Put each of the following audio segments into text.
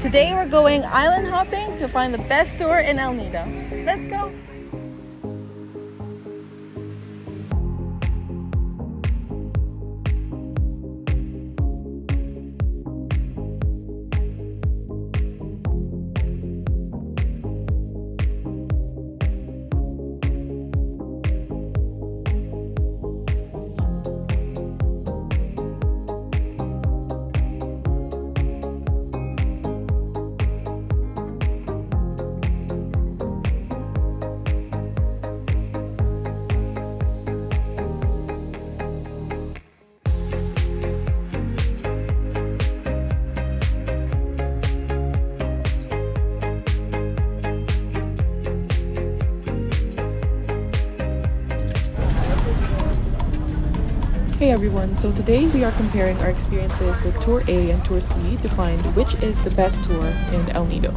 Today we're going island hopping to find the best tour in El Nido. Let's go! Hey everyone, so today we are comparing our experiences with Tour A and Tour C to find which is the best tour in El Nido.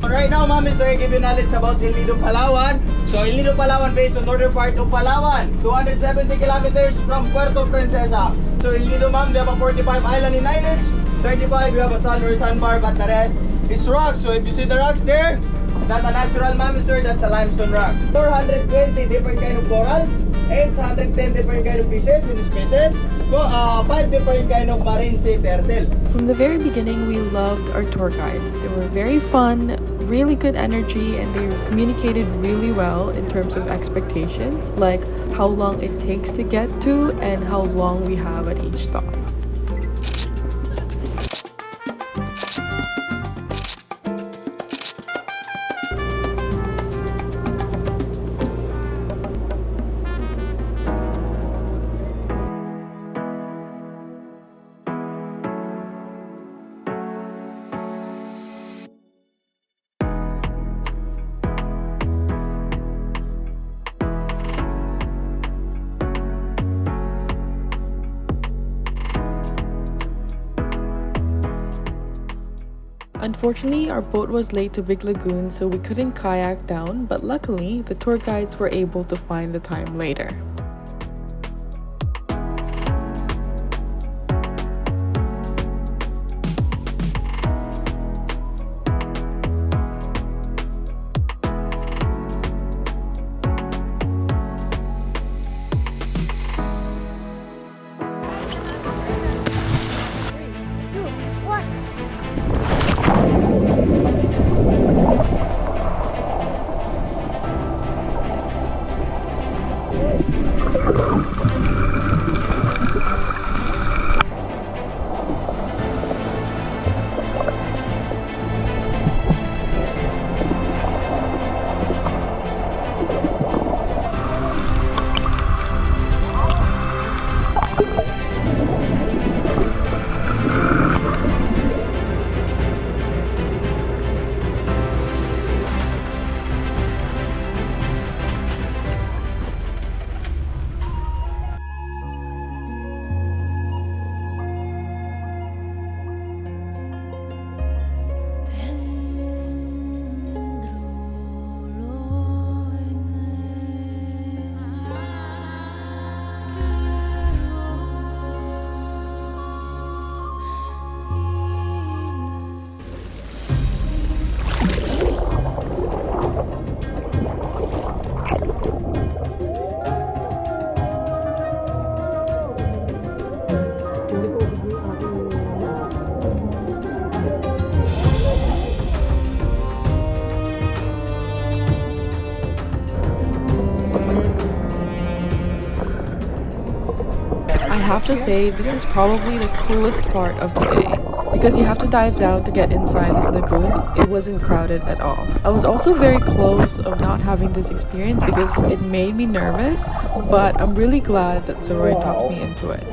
Right now, ma'am, is I give you knowledge about El Nido, Palawan. So El Nido, Palawan, based on northern part of Palawan, 270 kilometers from Puerto Princesa. So El Nido, ma'am, they have a 45 island in islands. 35, you have a sand or sandbar, but the rest is rocks. So if you see the rocks there, it's not a natural, ma'am, sir, that's a limestone rock. 420 different kind of corals. 810 different kind of fishes in species, 5 different kind of marine sea turtle. From the very beginning, we loved our tour guides. They were very fun, really good energy, and they communicated really well in terms of expectations, like how long it takes to get to and how long we have at each stop. Unfortunately, our boat was late to Big Lagoon, so we couldn't kayak down, but luckily, the tour guides were able to find the time later. I have to say, this is probably the coolest part of the day. Because you have to dive down to get inside this lagoon, it wasn't crowded at all. I was also very close of not having this experience because it made me nervous, but I'm really glad that Suroy talked me into it.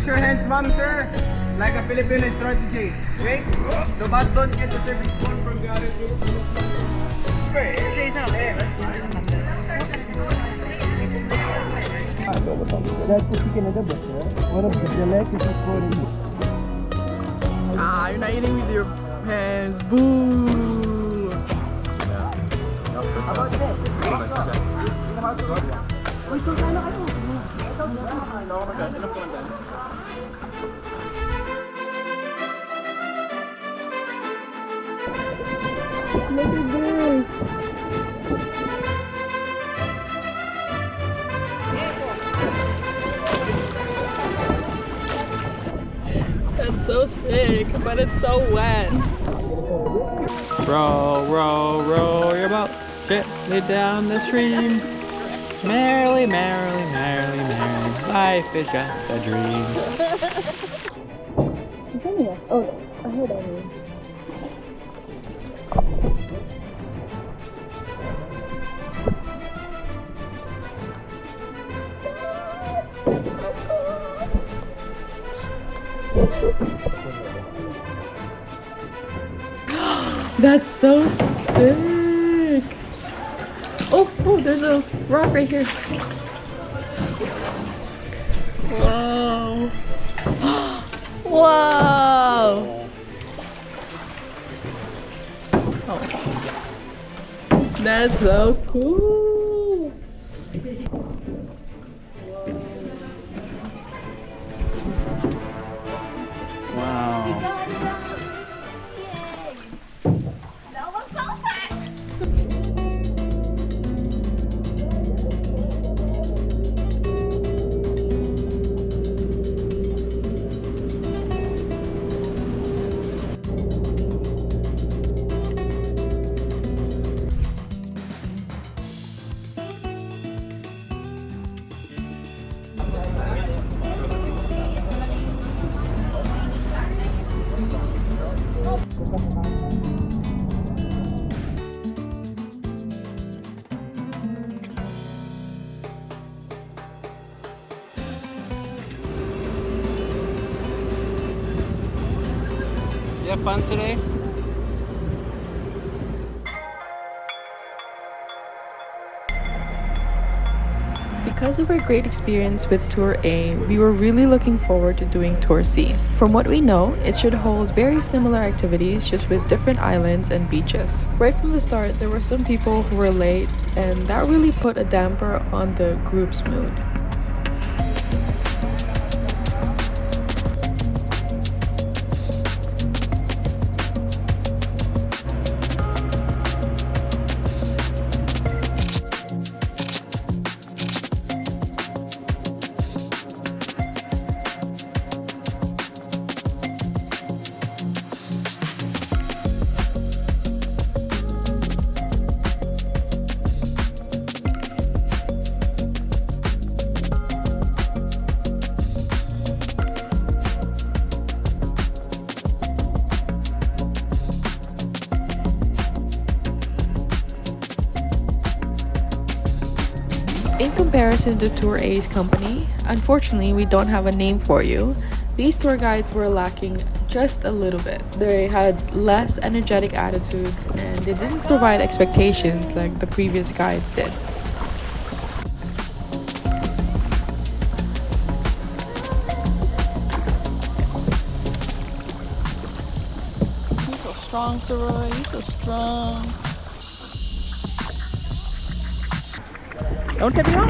your hands, ma'am, sir. Like a Filipino strategy. Okay? The bus don't get the service call from the other two. Ah, you're not eating with your hands. Boo! Look at this! That's so sick, but it's so wet. Row, row, row your boat gently down the stream. Merrily, merrily, merrily, merrily, life is just a dream. Oh, I heard that. That's so sick. Oh, there's a rock right here. Whoa. Whoa. Oh. That's so cool. Wow. You have fun today? Because of our great experience with Tour A, we were really looking forward to doing Tour C. From what we know, it should hold very similar activities just with different islands and beaches. Right from the start, there were some people who were late, and that really put a damper on the group's mood. In comparison to Tour A's company, unfortunately we don't have a name for you. These tour guides were lacking just a little bit. They had less energetic attitudes and they didn't provide expectations like the previous guides did. He's so strong, Suroy. He's so strong. Don't tip me off!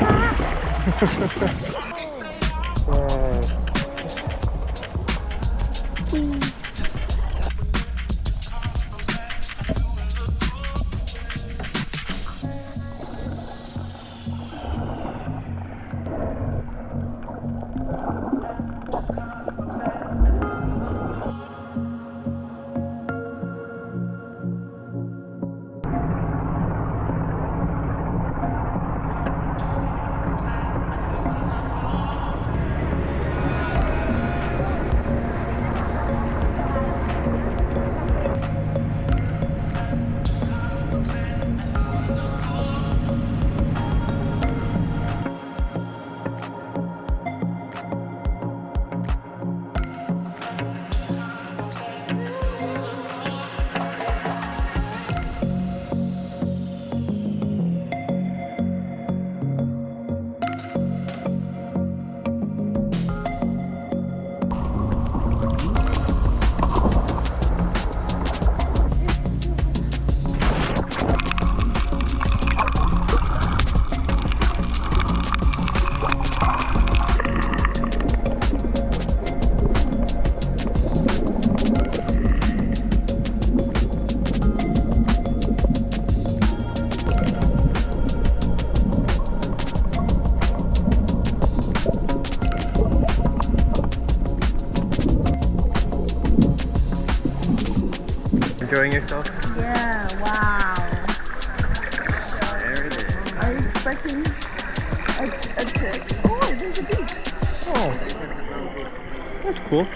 enjoying yourself? Yeah, wow. There it is. Are you expecting a trip? Oh, there's a beach. Oh, that's cool.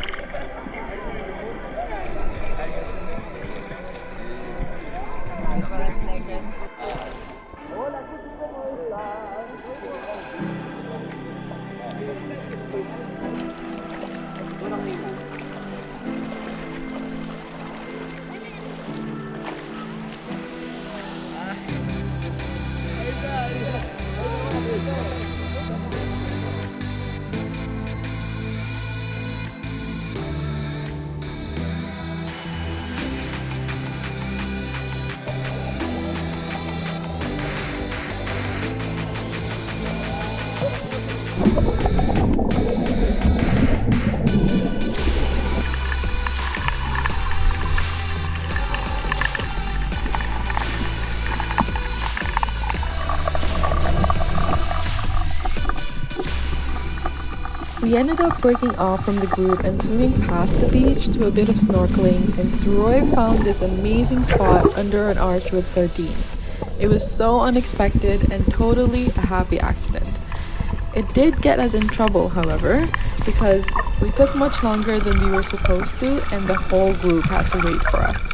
We ended up breaking off from the group and swimming past the beach to a bit of snorkeling, and Suroy found this amazing spot under an arch with sardines. It was so unexpected and totally a happy accident. It did get us in trouble, however, because we took much longer than we were supposed to and the whole group had to wait for us.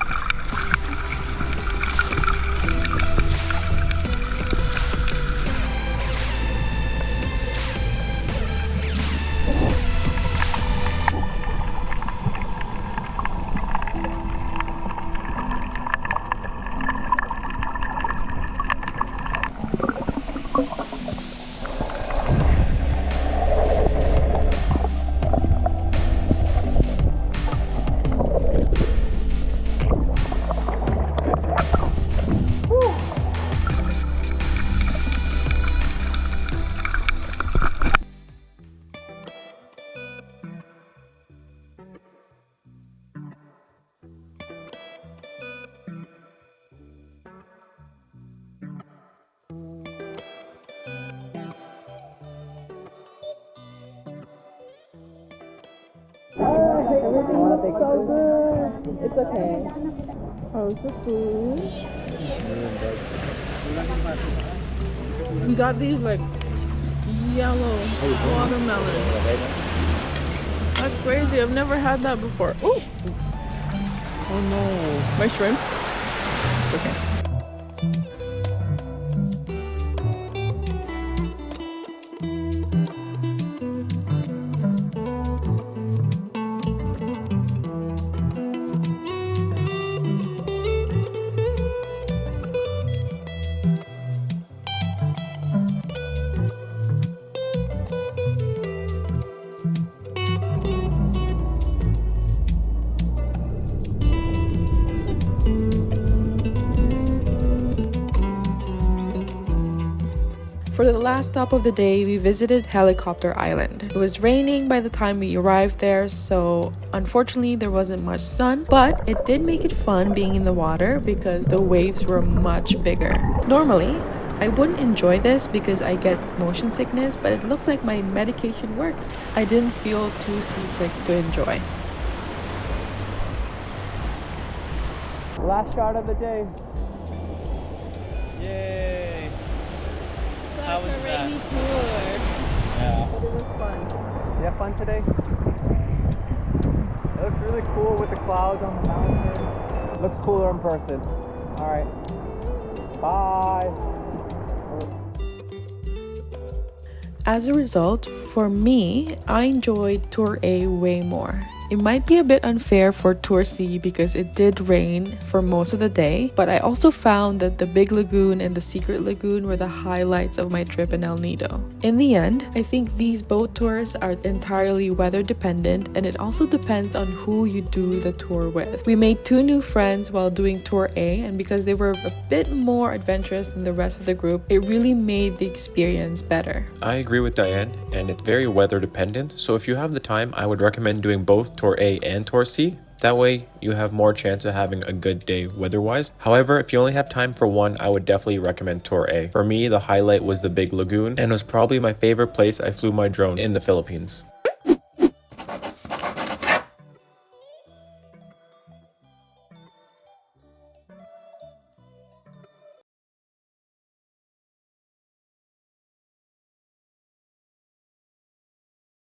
Everything looks so good. It's okay. How's the food? We got these like yellow watermelon. That's crazy. I've never had that before. Ooh. Oh no. My shrimp? It's okay. For the last stop of the day, we visited Helicopter Island. It was raining by the time we arrived there, so unfortunately there wasn't much sun, but it did make it fun being in the water because the waves were much bigger. Normally, I wouldn't enjoy this because I get motion sickness, but it looks like my medication works. I didn't feel too seasick to enjoy. Last shot of the day. Yay! How was that? Rainy tour. Yeah. But it was fun. You have fun today? It looks really cool with the clouds on the mountain. Looks cooler in person. Alright. Bye! As a result, for me, I enjoyed Tour A way more. It might be a bit unfair for Tour C because it did rain for most of the day, but I also found that the Big Lagoon and the Secret Lagoon were the highlights of my trip in El Nido. In the end, I think these boat tours are entirely weather dependent, and it also depends on who you do the tour with. We made 2 new friends while doing Tour A, and because they were a bit more adventurous than the rest of the group, it really made the experience better. I agree with Diane, and it's very weather dependent, so if you have the time, I would recommend doing both Tour A and Tour C. That way, you have more chance of having a good day weather-wise. However, if you only have time for one, I would definitely recommend Tour A. For me, the highlight was the Big Lagoon, and it was probably my favorite place I flew my drone in the Philippines.